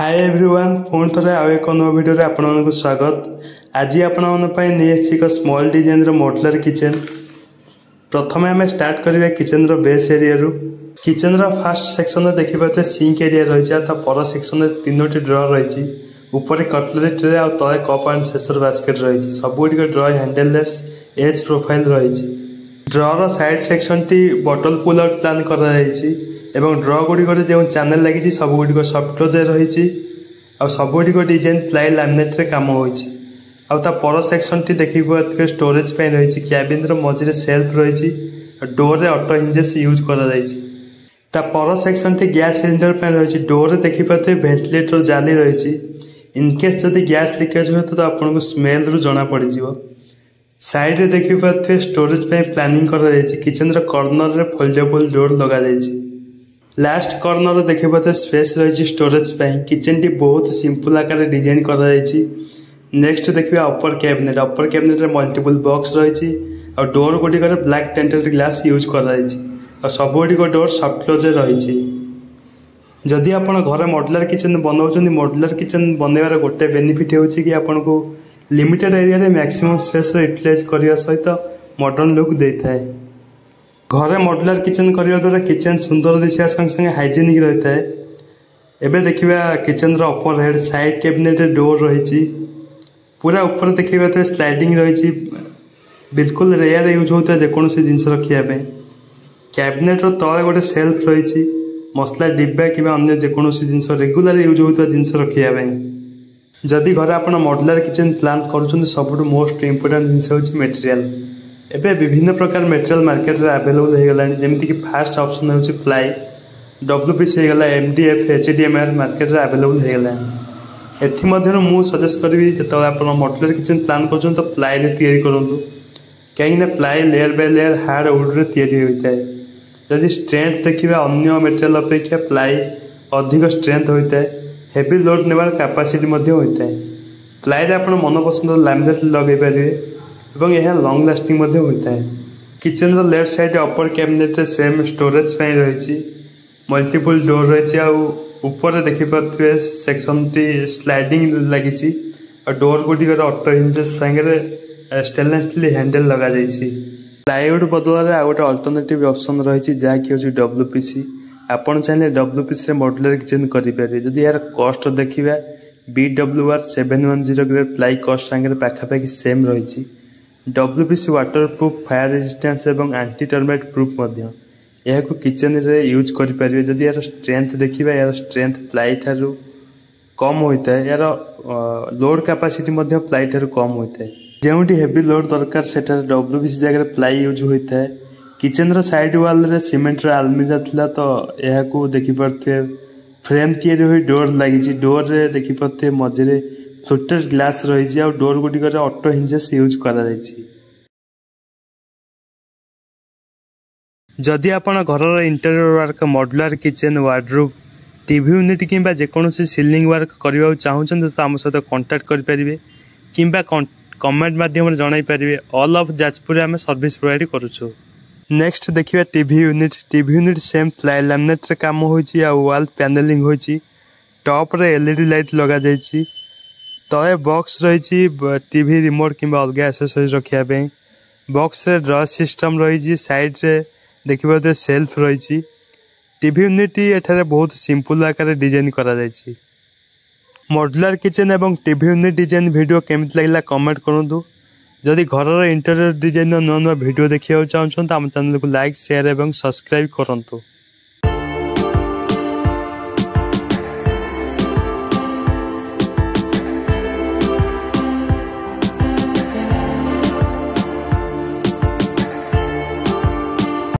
Hi everyone पुणी थे आउ एक नुआ भिडियो आपण स्वागत। आज आपण नहीं एक स्मॉल डिजाइन मॉड्यूलर किचन। प्रथम आम स्टार्ट करवा kitchen base area kitchen fast section देखिए सिंक एरिया रही पर सेक्शन तीनोटी ड्रॉ रही ऊपर कटलरी ट्रे आ तले कप एंड सेसर बास्केट रही सबुग ड्रॉ हैंडललेस एज प्रोफाइल रही ड्रॉर साइड सेक्शन टी बॉटल पुल आउट प्लान कर ड्रॉ गुड़िक जो चैनल लगी सबुग सफ्ट क्लोज रही सबुग डिजाइन प्लाई लैमिनेट रे काम होता पर सेक्शन टी देखिए स्टोरेज रही कैबिन मझे सेल्फ रही डोर रे ऑटो हिंजेस यूज कर पर सेक्शन टी गैस सिलिंडर रही डोर देखिए वेंटिलेटर जाली रही इनकेस जदि गैस लीकेज हुए तो आपको स्मेल रु जना पड़ साइड रे देखिए स्टोरेज प्लानिंग कर किचन कॉर्नर रे फोल्डेबल डोर लगा लास्ट कॉर्नर देखिए स्पेस रही स्टोरेज किचन टी बहुत सिंपल आकार डिजाइन कर नेक्स्ट देखिए अपर कैबिनेट मल्टीपल बॉक्स रही डोर गुड़िक ब्लैक टेंटेड ग्लास यूज कर सबुग डोर सफ्ट क्लोज रही जदि आप घर मॉड्यूलर किचन बनाऊँ मॉड्यूलर किचन बनवार गोटे बेनिफिट हो आपको limited area maximum space utilise करने सहित मॉडर्न लुक देता है। घरे मॉड्यूलर किचन करने द्वारा किचन सुंदर दिशा संगे संगे हाइजेनिक रही है। एबे देखिए किचन अपर हेड साइड कैबिनेट डोर रही पूरा ऊपर देखिए स्लाइडिंग रही बिल्कुल रेयर यूज होता है जेकोसी जिन रखापी कैबिनेट तले गोटे सेल्फ रही मसला डिब्बा कि अन्य जेकोसी जिन रेगुलर यूज होता जिन रखापी जदि घर आप मॉड्यूलर किचन प्लान कर सब मोस्ट इम्पोर्टाट जिन मटेरियल एबे विभिन्न प्रकार मटेरियल मार्केट रे अवेलेबल हो गलानी जेमिति कि फास्ट ऑप्शन होची प्लाई डब्ल्यूपीसी हो गला एमडीएफ एचडीएमआर मार्केट रे अवेलेबल हो गलानी एथि मध्यन मु सजेस्ट करबी जतले आप मॉड्यूलर किचन प्लान करछन तो प्लाई रे तैयारी करंतु कहीं ना ply layer by layer hard would रे तैयारी होता है जदि स्ट्रेंथ देखिबा अन्य मटेरियल अपेक्षा प्लाई अधिक स्ट्रेंथ होता है हेवी लोड नेबार कैपेसिटी मध्ये होता है प्लाई रे आपण मनपसंद लैमिनेट लगे पारे एवं यह लॉन्ग लास्टिंग मध्ये होता है। किचन रो लेफ्ट साइड अपर कैबिनेट रे सेम स्टोरेज रही मल्टीपल डोर रही ऊपर देखिए सेक्शन टी स्लाइडिंग लगी और डोर गुड़िक ऑटो हिंजेस संगे स्टेनलेस स्टील हैंडल लगा प्लाईवुड बदल आ गए अल्टरनेटिव ऑप्शन रही जहाँकि डब्ल्यूपीसी आपड़ चाहिए डब्ल्यूपीसी मॉड्यूलर किचन करेंगे जदि यार कॉस्ट देखा BWR 710 ग्रेड प्लाई कॉस्ट सांगे पाखापाखि सेम रही WPC water proof fire resistance एवं एंटी टर्माइट प्रूफ यह किचन रे यूज करें जदि यार स्ट्रेंथ देखा यार स्ट्रेंथ प्लाई ठारू कम होता है यार लोड कैपेसिटी प्लाई ठारू कम होता है जोटी हेवी लोड दरकार से डब्ल्यूपीसी जगह प्लाई यूज होता है। किचन रो साइड वाल रे सीमेंट रो आलमीरा थिला तो यह को देखि परथे फ्रेम तैयारी हुई डोर लगी डोर रे देखि परथे मझे फ्लुटेड ग्लास रही और डोर गुड़िक ऑटो हिंजेस यूज कर जदि आपण घर interior work modular kitchen wardrobe TV unit किंबा जेकोसी सीलिंग वर्क करने चाहूँ तो आम सहित कांटेक्ट करेंगे किंबा कमेंट माध्यम जन पारे ऑल ऑफ जाजपुर आम सर्विस प्रोवाइड करुचु। नेक्स्ट देखिए TV unit same ply laminate रे काम होची आ वॉल पैनलिंग होची टॉप रे एलईडी लाइट लगा जायची तले बॉक्स रही टीवी रिमोट किंबा अलग एक्सेसरीज रखापी बॉक्स रे ड्रॉ सिस्टम रही साइड रे देखिए सेल्फ रही टीवी यूनिट एठारे बहुत सिंपल आकार डिजाइन करा जायची। मॉड्यूलर किचन एवं टीवी यूनिट डिजाइन वीडियो केमिति लागला कमेंट करंतु जदि घर इंटीरियर डिजाइन नुआ नुआ वीडियो देखा चाहूँ तो आम चैनल को लाइक शेयर एवं सब्सक्राइब करंतु।